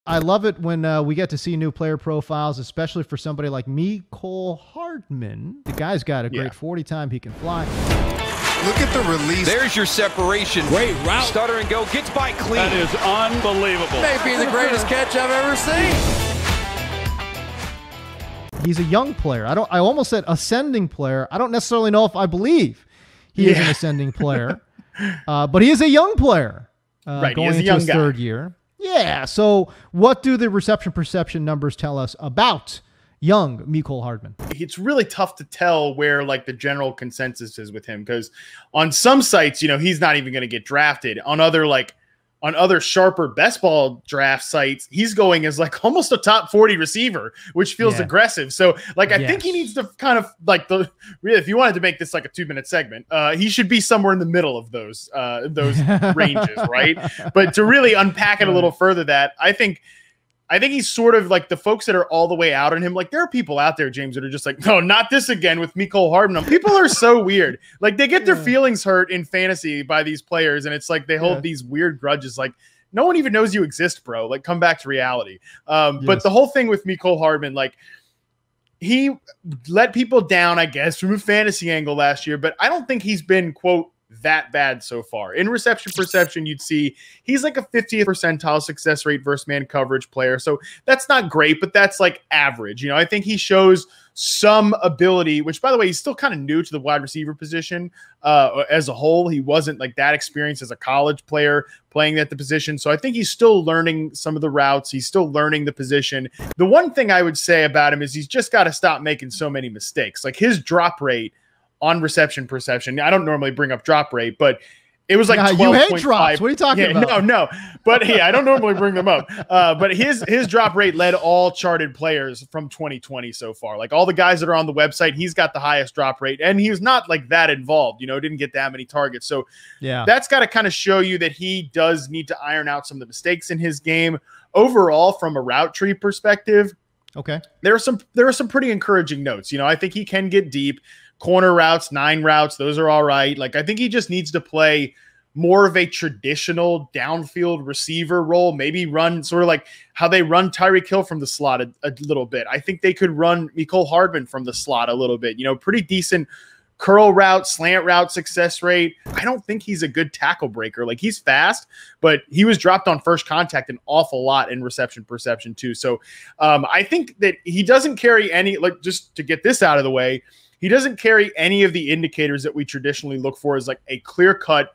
I love it when we get to see new player profiles, especially for somebody like Mecole Hardman. The guy's got a great 40 time. He can fly. Look at the release. There's your separation. Great route. Stutter and go. Gets by clean. That is unbelievable. Maybe the greatest catch I've ever seen. He's a young player. I almost said ascending player. I don't necessarily know if I believe he is an ascending player, but he is a young player going into his third year. Yeah. So what do the reception perception numbers tell us about young Mecole Hardman? It's really tough to tell where like the general consensus is with him, because on some sites, you know, he's not even going to get drafted. On other sharper best ball draft sites, he's going as like almost a top 40 receiver, which feels aggressive. So like, I think he needs to kind of like if you wanted to make this like a 2-minute segment, he should be somewhere in the middle of those ranges. Right. But to really unpack it a little further, I think he's sort of like the folks that are all the way out on him. Like there are people out there, James, that are just like, no, not this again with Mecole Hardman. People are so weird. Like they get their feelings hurt in fantasy by these players. And it's like, they hold these weird grudges. Like no one even knows you exist, bro. Like come back to reality. But the whole thing with Mecole Hardman, like he let people down, I guess, from a fantasy angle last year, but I don't think he's been, quote, that bad so far. In reception perception, you'd see he's like a 50th percentile success rate versus man coverage player. So that's not great, but that's like average. You know, I think he shows some ability, which by the way, he's still kind of new to the wide receiver position as a whole. He wasn't like that experienced as a college player playing at the position. So I think he's still learning some of the routes. He's still learning the position. The one thing I would say about him is he's just got to stop making so many mistakes. Like his drop rate on reception perception, I don't normally bring up drop rate, but it was like 12.5. You hate drops. What are you talking about? No. But hey, I don't normally bring them up. But his drop rate led all charted players from 2020 so far. Like all the guys that are on the website, he's got the highest drop rate, and he's not like that involved. You know, didn't get that many targets. So that's got to kind of show you that he does need to iron out some of the mistakes in his game. Overall, from a route tree perspective, there are some pretty encouraging notes. You know, I think he can get deep. Corner routes, 9 routes, those are all right. Like I think he just needs to play more of a traditional downfield receiver role, maybe run sort of like how they run Tyreek Hill from the slot a little bit. I think they could run Mecole Hardman from the slot a little bit, you know, pretty decent curl route, slant route success rate. I don't think he's a good tackle breaker. Like he's fast, but he was dropped on first contact an awful lot in reception perception too. So I think that he doesn't carry any, like just to get this out of the way, he doesn't carry any of the indicators that we traditionally look for as like a clear-cut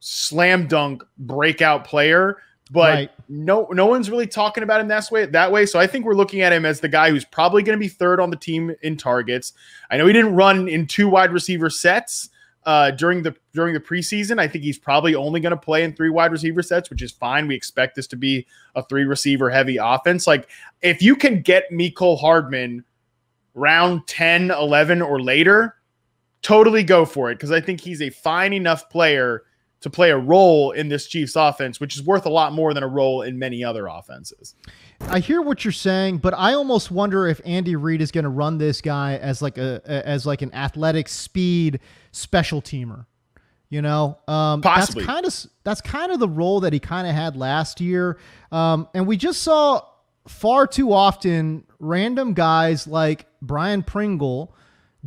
slam dunk breakout player, but no one's really talking about him that way. So I think we're looking at him as the guy who's probably going to be third on the team in targets. I know he didn't run in 2 wide receiver sets during the preseason. I think he's probably only going to play in 3 wide receiver sets, which is fine. We expect this to be a 3 receiver heavy offense. Like if you can get Mecole Hardman round 10, 11 or later, totally go for it, because I think he's a fine enough player to play a role in this Chiefs offense, which is worth a lot more than a role in many other offenses. I hear what you're saying, but I almost wonder if Andy Reid is going to run this guy as like an athletic speed special teamer. You know, possibly. That's kind of the role that he kind of had last year, and we just saw far too often random guys like Brian Pringle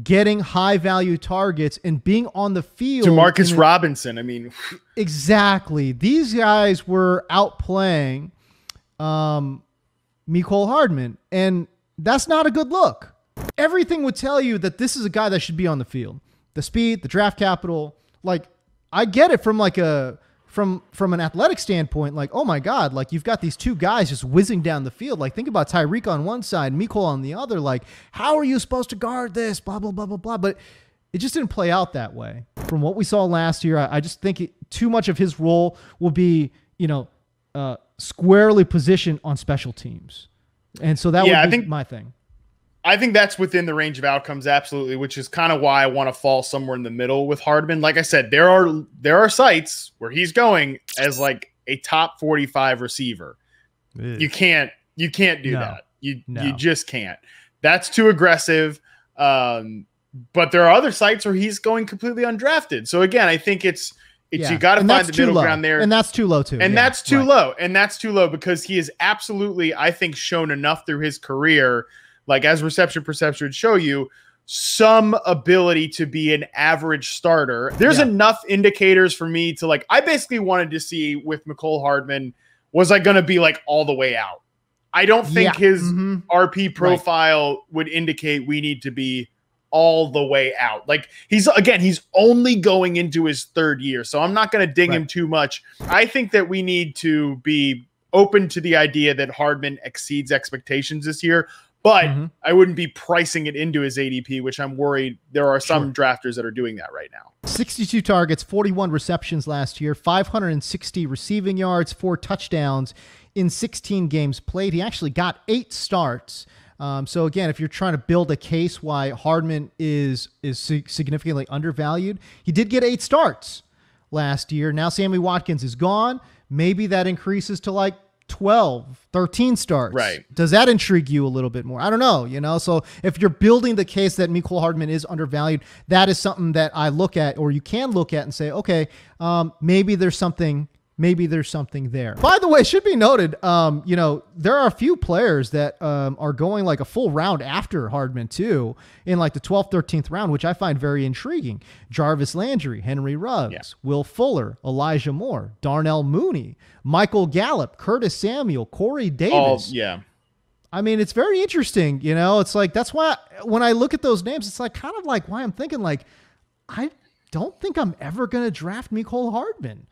getting high value targets and being on the field. Demarcus Robinson. I mean, exactly. These guys were outplaying Mecole Hardman, and that's not a good look. Everything would tell you that this is a guy that should be on the field. The speed, the draft capital, like I get it from like from an athletic standpoint, like, oh my God, like you've got these 2 guys just whizzing down the field. Like think about Tyreek on one side, Mecole on the other. Like, how are you supposed to guard this? Blah, blah, blah, blah, blah. But it just didn't play out that way. From what we saw last year, I just think too much of his role will be, you know, squarely positioned on special teams. And so that would be my thing. I think that's within the range of outcomes, absolutely, which is kind of why I want to fall somewhere in the middle with Hardman. Like I said, there are sites where he's going as like a top 45 receiver. You can't do that. You just can't. That's too aggressive. But there are other sites where he's going completely undrafted. So again, I think it's It's you got to find the middle ground there, and that's too low too. And that's too low, and that's too low because he has absolutely, I think, shown enough through his career, like as reception perception would show you, some ability to be an average starter. There's enough indicators for me to like. I basically wanted to see with Mecole Hardman, was I going to be like all the way out? I don't think his RP profile would indicate we need to be all the way out. Like he's only going into his 3rd year. So I'm not going to ding him too much. I think that we need to be open to the idea that Hardman exceeds expectations this year, but I wouldn't be pricing it into his ADP, which I'm worried there are some drafters that are doing that right now. 62 targets, 41 receptions last year, 560 receiving yards, 4 touchdowns in 16 games played. He actually got 8 starts. So again, if you're trying to build a case why Hardman is significantly undervalued, he did get 8 starts last year. Now Sammy Watkins is gone. Maybe that increases to like 12, 13 starts. Right. Does that intrigue you a little bit more? I don't know, so if you're building the case that Mecole Hardman is undervalued, that is something that I look at, or you can look at and say, okay, maybe there's something there. By the way, it should be noted, there are a few players that are going like a full round after Hardman too, in like the 12th, 13th round, which I find very intriguing. Jarvis Landry, Henry Ruggs, Will Fuller, Elijah Moore, Darnell Mooney, Michael Gallup, Curtis Samuel, Corey Davis. I mean, it's very interesting, it's like, that's why when I look at those names, it's like kind of like why I'm thinking like, I don't think I'm ever going to draft Mecole Hardman.